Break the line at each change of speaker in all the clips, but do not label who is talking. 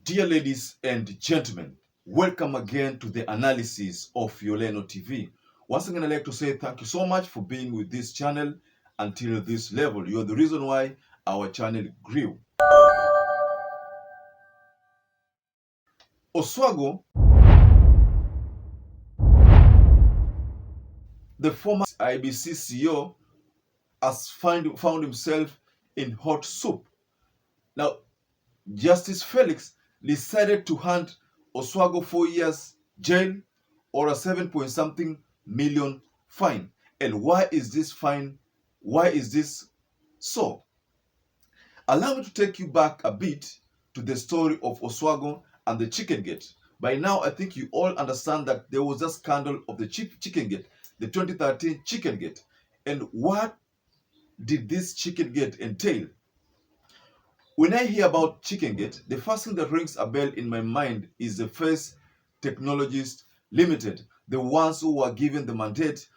Dear ladies and gentlemen, welcome again to the analysis of Yoleno TV. Once again, I'd like to say thank you so much for being with this channel until this level. You're the reason why our channel grew. OSWAGO, the former IBC CEO, has found himself in hot soup. Now, Justice Felix decided to hand OSWAGO 4 years jail or a 7 point something million fine. And why is this fine? Why is this so? Allow me to take you back a bit to the story of OSWAGO and the Chicken Gate. By now, I think you all understand that there was a scandal of the Chicken Gate, the 2013 Chicken Gate. And what did this Chicken Gate entail? When I hear about Chicken Gate, the first thing that rings a bell in my mind is the First Technologies Limited, the ones who were given the mandate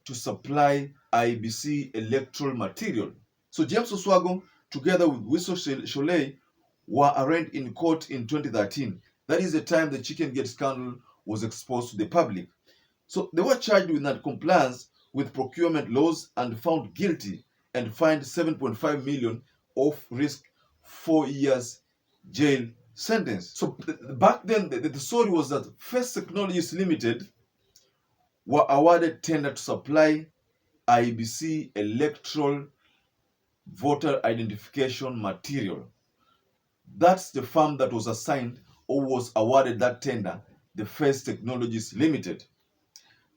to supply IBC electoral material. So James OSWAGO, together with Wiso Sholei, were arraigned in court in 2013. That is the time the Chicken Gate scandal was exposed to the public. So they were charged with non-compliance with procurement laws and found guilty and fined 7.5 million of risk 4 years jail sentence. So back then, the story was that First Technologies Limited were awarded tender to supply IBC electoral voter identification material. That's the firm that was assigned or was awarded that tender, the First Technologies Limited.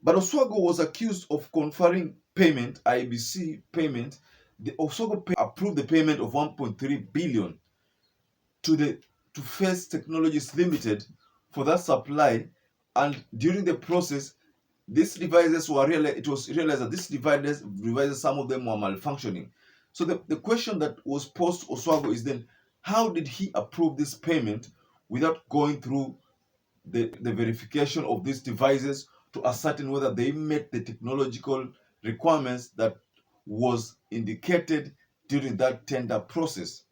But OSWAGO was accused of conferring payment, IBC payment. The OSWAGO approved the payment of 1.3 billion to First Technologies Limited for that supply, and during the process, these devices were it was realized that these devices, some of them were malfunctioning. So the question that was posed to OSWAGO is then, how did he approve this payment without going through the verification of these devices to ascertain whether they met the technological requirements that was indicated during that tender process?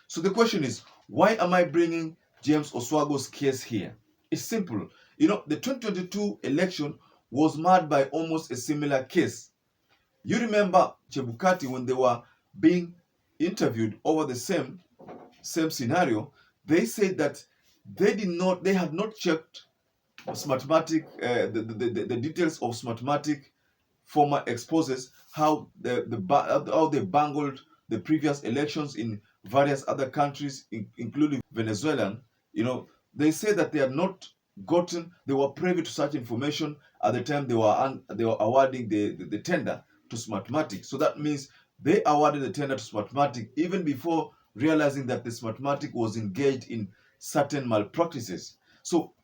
So the question is, why am I bringing James OSWAGO's case here? It's simple. You know, the 2022 election was marred by almost a similar case. You remember Chebukati, when they were being interviewed over the same scenario, they said that they had not checked Smartmatic, the details of Smartmatic former exposes how they bungled the previous elections in various other countries, including Venezuelan. You know, they say that they had not they were privy to such information at the time they were awarding the tender to Smartmatic. So that means they awarded the tender to Smartmatic even before realizing that the Smartmatic was engaged in certain malpractices. So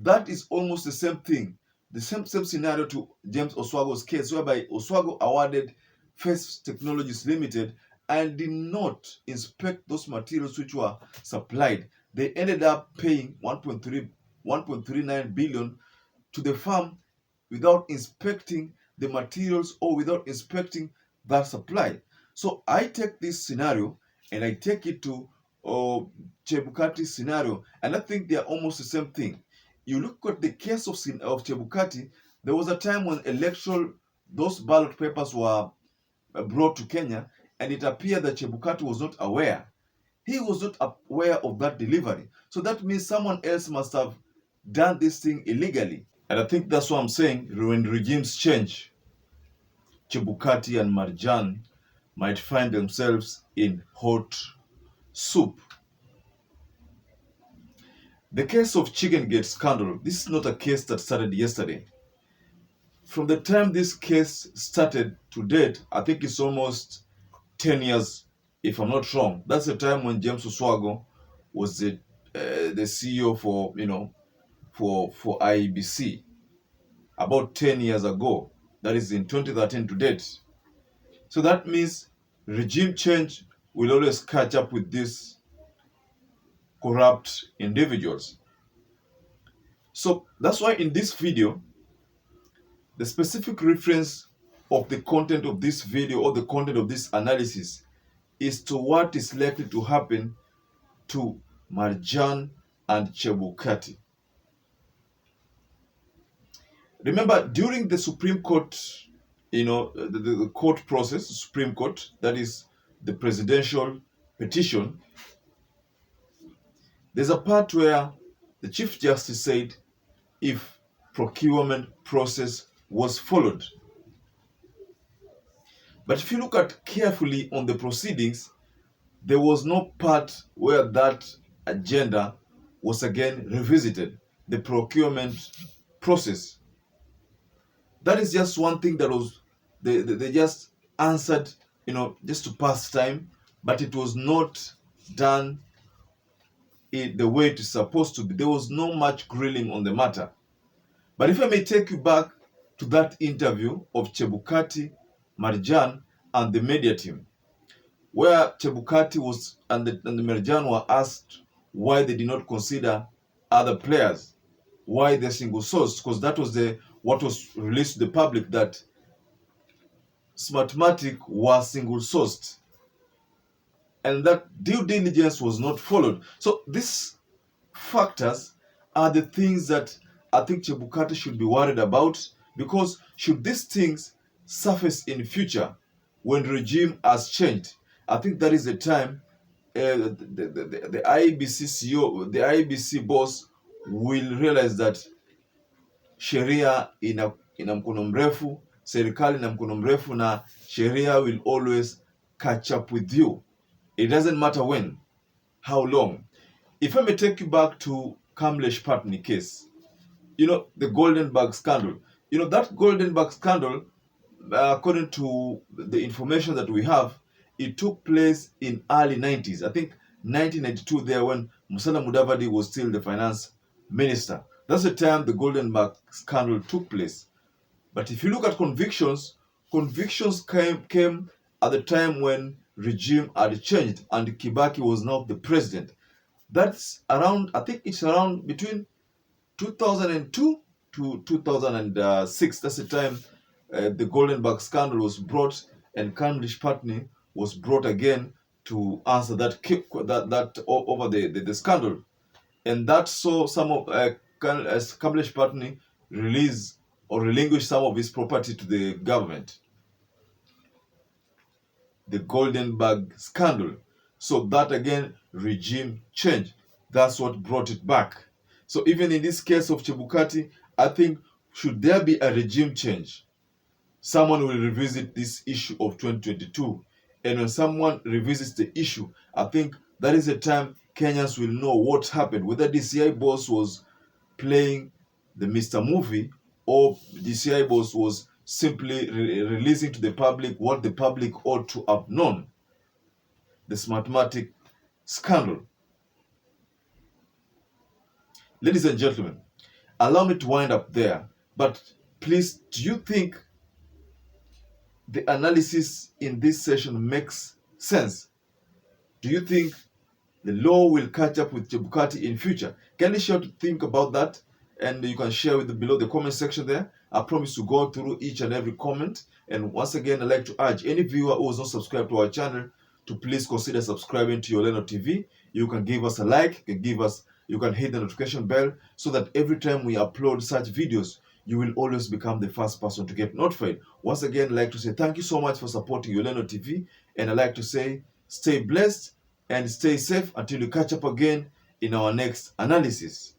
that is almost the same thing, the same scenario to James OSWAGO's case, whereby OSWAGO awarded First Technologies Limited and did not inspect those materials which were supplied. They ended up paying 1.39 billion to the firm without inspecting the materials or without inspecting that supply. So I take this scenario and I take it to Chebukati's scenario, and I think they are almost the same thing. You look at the case of Chebukati, there was a time when those ballot papers were brought to Kenya, and it appeared that Chebukati was not aware. He was not aware of that delivery. So that means someone else must have done this thing illegally. And I think that's what I'm saying. When regimes change, Chebukati and Marjan might find themselves in hot soup. The case of Chicken Gate scandal, this is not a case that started yesterday. From the time this case started to date, I think it's almost 10 years, if I'm not wrong. That's the time when James OSWAGO was the CEO for IBC, about 10 years ago. That is in 2013 to date. So that means regime change will always catch up with these corrupt individuals. So that's why in this video, the specific reference of the content of this video or the content of this analysis is to what is likely to happen to Marjan, and Chebukati. Remember, during the Supreme Court, the court process, Supreme Court, that is the presidential petition, there's a part where the Chief Justice said if procurement process was followed. But if you look at carefully on the proceedings, there was no part where that agenda was again revisited, the procurement process. That is just one thing that was, they just answered, just to pass time, but it was not done the way it is supposed to be. There was no much grilling on the matter. But if I may take you back to that interview of Chebukati Marjan and the media team, where Chebukati was and the Marjan were asked why they did not consider other players, why they're single sourced, because that was what was released to the public, that Smartmatic was single sourced and that due diligence was not followed. So these factors are the things that I think Chebukati should be worried about, because should these things surface in future when the regime has changed, I think that is the time the IEBC CEO, the IEBC boss will realize that sheria ina mkono mrefu, serikali ina mkono mrefu, na sheria will always catch up with you. It doesn't matter when, how long. If I may take you back to Kamlesh Patni case, the Golden Bag scandal. That Golden Bag scandal, according to the information that we have, it took place in early 90s. I think 1992 there, when Musala Mudavadi was still the finance minister. That's the time the Golden Bag scandal took place. But if you look at convictions came at the time when regime had changed and Kibaki was now the president. That's around, I think it's around between 2002 to 2006. That's the time the Golden Bag scandal was brought, and Kamlesh Patni was brought again to answer that over the scandal. And that saw some of Kamlesh Patni release or relinquish some of his property to the government. The Golden Bag scandal. So that again, regime change. That's what brought it back. So even in this case of Chebukati, I think should there be a regime change, someone will revisit this issue of 2022. And when someone revisits the issue, I think that is the time Kenyans will know what happened, whether DCI boss was playing the Mr. Movie, or DCI boss was simply releasing to the public what the public ought to have known. The Smartmatic scandal. Ladies and gentlemen, allow me to wind up there, but please, do you think the analysis in this session makes sense? Do you think the law will catch up with Chebukati in future? Can you share to think about that? And you can share with below the comment section there. I promise to go through each and every comment. And once again, I'd like to urge any viewer who is not subscribed to our channel to please consider subscribing to Yoleno TV. You can give us a like, you can hit the notification bell, so that every time we upload such videos, you will always become the first person to get notified. Once again, I'd like to say thank you so much for supporting Yoleno TV. And I'd like to say stay blessed and stay safe until we catch up again in our next analysis.